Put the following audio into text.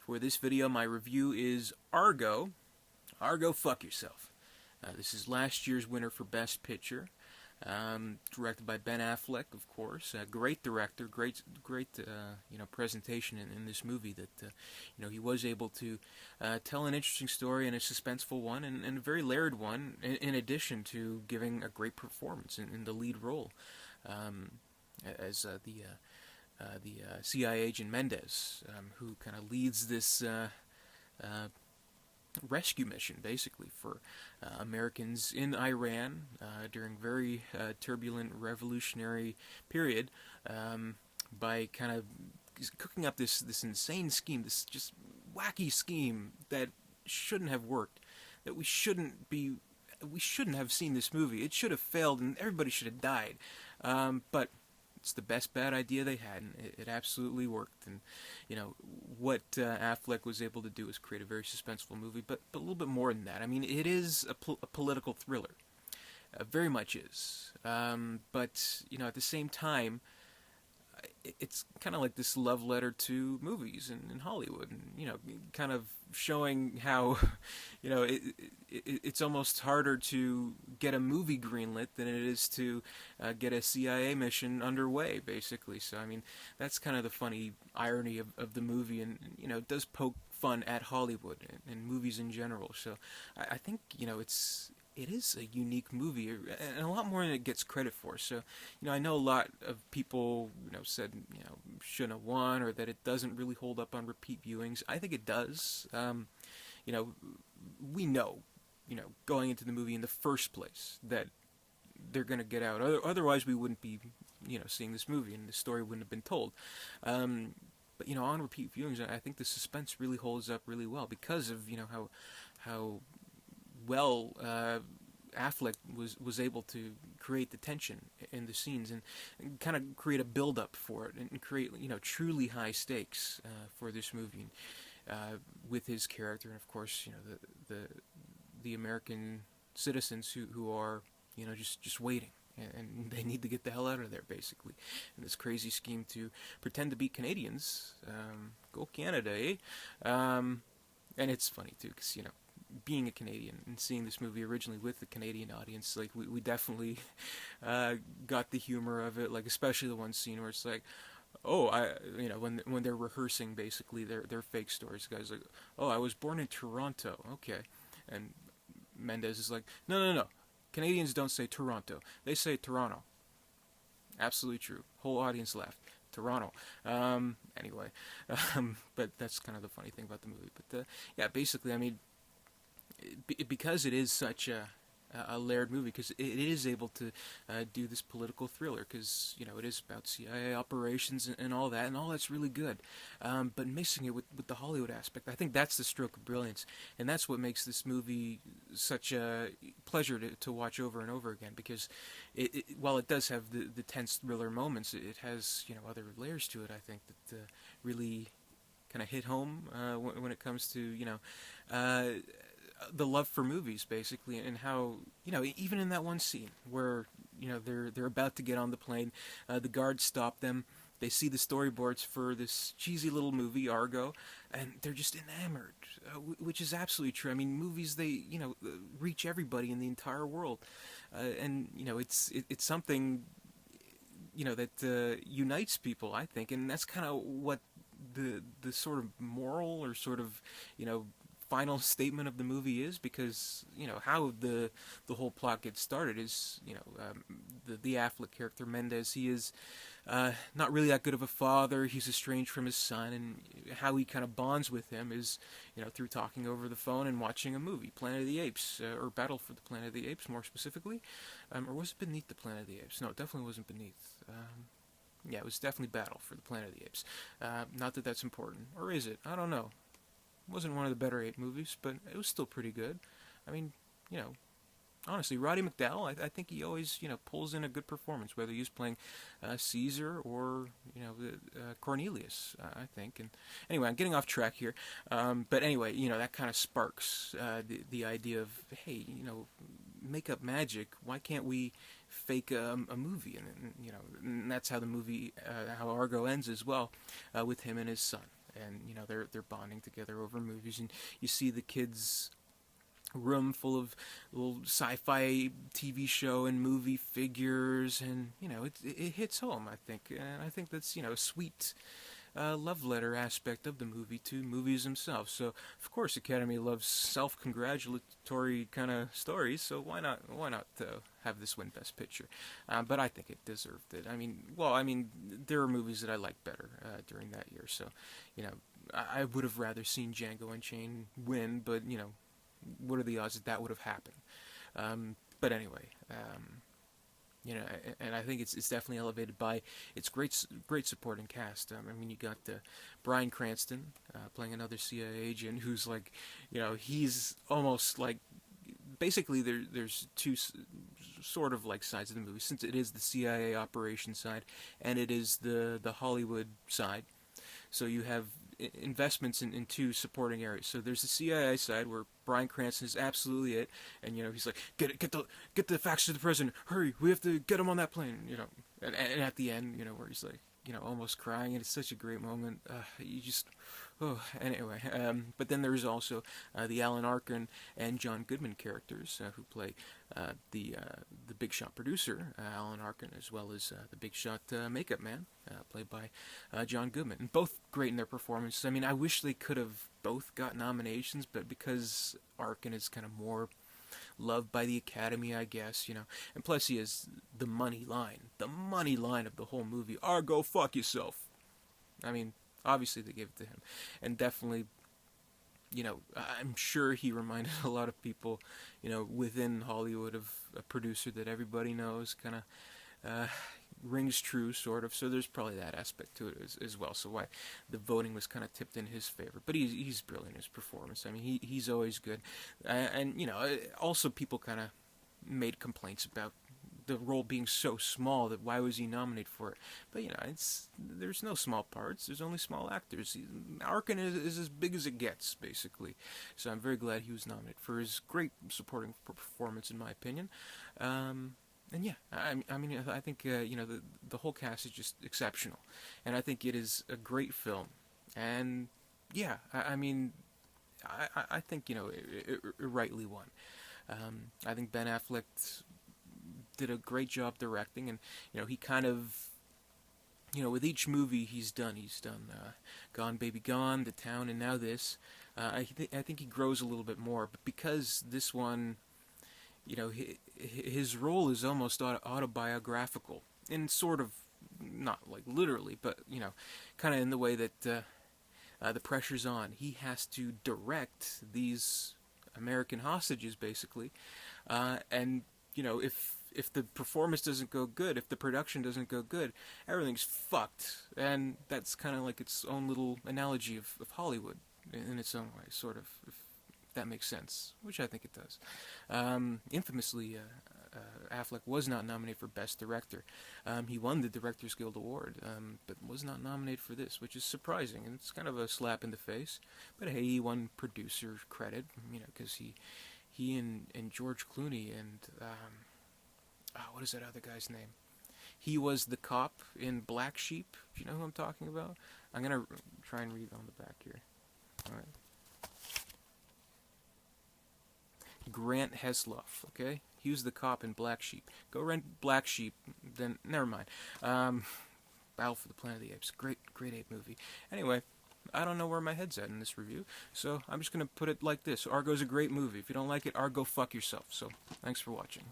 For this video, my review is Argo. Argo, fuck yourself. This is last year's winner for Best Picture. Directed by Ben Affleck, of course. Great director, great presentation in this movie. That he was able to tell an interesting story and a suspenseful one, and a very layered one. In addition to giving a great performance in the lead role, as the CIA agent Mendez, who kind of leads this rescue mission, basically, for Americans in Iran during very turbulent revolutionary period, by kind of cooking up this insane scheme, this just wacky scheme that shouldn't have worked, that we shouldn't have seen this movie. It should have failed, and everybody should have died. But it's the best bad idea they had, and it absolutely worked. And what Affleck was able to do is create a very suspenseful movie, but a little bit more than that. I mean, it is a political thriller, very much is. But at the same time, it's kind of like this love letter to movies in Hollywood, and kind of showing how it's almost harder to get a movie greenlit than it is to get a CIA mission underway, basically. So I mean, that's kind of the funny irony of the movie, and it does poke fun at Hollywood and movies in general. So I think it is a unique movie, and a lot more than it gets credit for. So, I know a lot of people, said, shouldn't have won, or that it doesn't really hold up on repeat viewings. I think it does. We know, going into the movie in the first place, that they're going to get out. Otherwise, we wouldn't be, seeing this movie, and the story wouldn't have been told. But, on repeat viewings, I think the suspense really holds up really well because of, how well Affleck was able to create the tension in the scenes, and kind of create a build-up for it, and create truly high stakes for this movie, with his character, and of course the American citizens who are just waiting, and they need to get the hell out of there, basically, in this crazy scheme to pretend to be Canadians. Go Canada, eh? And it's funny too, because being a Canadian and seeing this movie originally with the Canadian audience, like we definitely got the humor of it, like especially the one scene where it's like, when they're rehearsing basically their fake stories, the guy's like, I was born in Toronto, okay, and Mendez is like, no, Canadians don't say Toronto, they say Toronto. Absolutely true. Whole audience laughed. Toronto. Anyway, but that's kind of the funny thing about the movie. But yeah, basically, I mean, because it is such a layered movie, because it is able to do this political thriller, because it is about CIA operations and all that, and all that's really good, but mixing it with the Hollywood aspect, I think that's the stroke of brilliance, and that's what makes this movie such a pleasure to watch over and over again, because while it does have the tense thriller moments, it has other layers to it, I think, that really kind of hit home when it comes to the love for movies, basically, and how even in that one scene where they're about to get on the plane, the guards stop them. They see the storyboards for this cheesy little movie, Argo, and they're just enamored, which is absolutely true. I mean, movies, they reach everybody in the entire world, and it's something that unites people, I think, and that's kind of what the sort of moral, or sort of final statement of the movie is, because how the whole plot gets started is the Affleck character Mendez, he is not really that good of a father, he's estranged from his son, and how he kind of bonds with him is through talking over the phone and watching a movie, Planet of the Apes, or Battle for the Planet of the Apes more specifically, or was it Beneath the Planet of the Apes? No, it definitely wasn't Beneath. Yeah, it was definitely Battle for the Planet of the Apes. Not that that's important, or is it? I don't know. It wasn't one of the better ape movies, but it was still pretty good. I mean, honestly, Roddy McDowall, I think he always, pulls in a good performance, whether he's playing Caesar or, Cornelius, I think. And anyway, I'm getting off track here. But anyway, that kind of sparks the idea of, hey, make up magic. Why can't we fake a movie? And that's how the movie, how Argo ends as well, with him and his son. and they're bonding together over movies, and you see the kids room full of little sci-fi TV show and movie figures, and it hits home, I think, and I think that's a sweet love letter aspect of the movie to movies themselves. So of course Academy loves self-congratulatory kind of stories, so why not have this win Best Picture? But I think it deserved it. I mean there are movies that I like better during that year, so I would have rather seen Django Unchained win, but what are the odds that that would have happened? But anyway, and I think it's definitely elevated by its great supporting cast. You got Bryan Cranston playing another CIA agent who's like, he's almost like, basically there's two sort of like sides of the movie, since it is the CIA operation side and it is the Hollywood side. So you have investments in two supporting areas. So there's the CIA side where Bryan Cranston is absolutely it, and he's like, get the facts to the president, hurry, we have to get him on that plane, and at the end, where he's like, almost crying, and it's such a great moment. Anyway. But then there's also the Alan Arkin and John Goodman characters who play the big shot producer, Alan Arkin, as well as the big shot makeup man, played by John Goodman. And both great in their performances. I wish they could have both got nominations, but because Arkin is kind of more loved by the Academy, I guess, and plus he has the money line of the whole movie, Argo, fuck yourself. Obviously they gave it to him, and definitely, I'm sure he reminded a lot of people, within Hollywood of a producer that everybody knows, kind of rings true, sort of. So there's probably that aspect to it as well. So why the voting was kind of tipped in his favor. But he's brilliant in his performance. He's always good, and also people kind of made complaints about the role being so small, that why was he nominated for it? But there's no small parts. There's only small actors. Arkin is as big as it gets, basically. So I'm very glad he was nominated for his great supporting performance, in my opinion. And yeah, I think the whole cast is just exceptional, and I think it is a great film. And yeah, I think it rightly won. I think Ben Affleck did a great job directing, and he kind of, with each movie he's done Gone Baby Gone, The Town, and now this. I think he grows a little bit more, but because this one, his role is almost autobiographical, in sort of, not like literally, but kind of in the way that the pressure's on. He has to direct these American hostages, basically, and if the performance doesn't go good, if the production doesn't go good, everything's fucked. And that's kind of like its own little analogy of Hollywood in its own way, sort of, if that makes sense, which I think it does. Infamously, Affleck was not nominated for Best Director. He won the Directors Guild Award, but was not nominated for this, which is surprising, and it's kind of a slap in the face. But hey, he won producer credit, because he and George Clooney and what is that other guy's name? He was the cop in Black Sheep. Do you know who I'm talking about? I'm gonna try and read on the back here. All right. Grant Heslov, okay? He was the cop in Black Sheep. Go rent Black Sheep, then never mind. Battle for the Planet of the Apes, great ape movie. Anyway, I don't know where my head's at in this review, so I'm just gonna put it like this: Argo's a great movie. If you don't like it, Argo, fuck yourself. So, thanks for watching.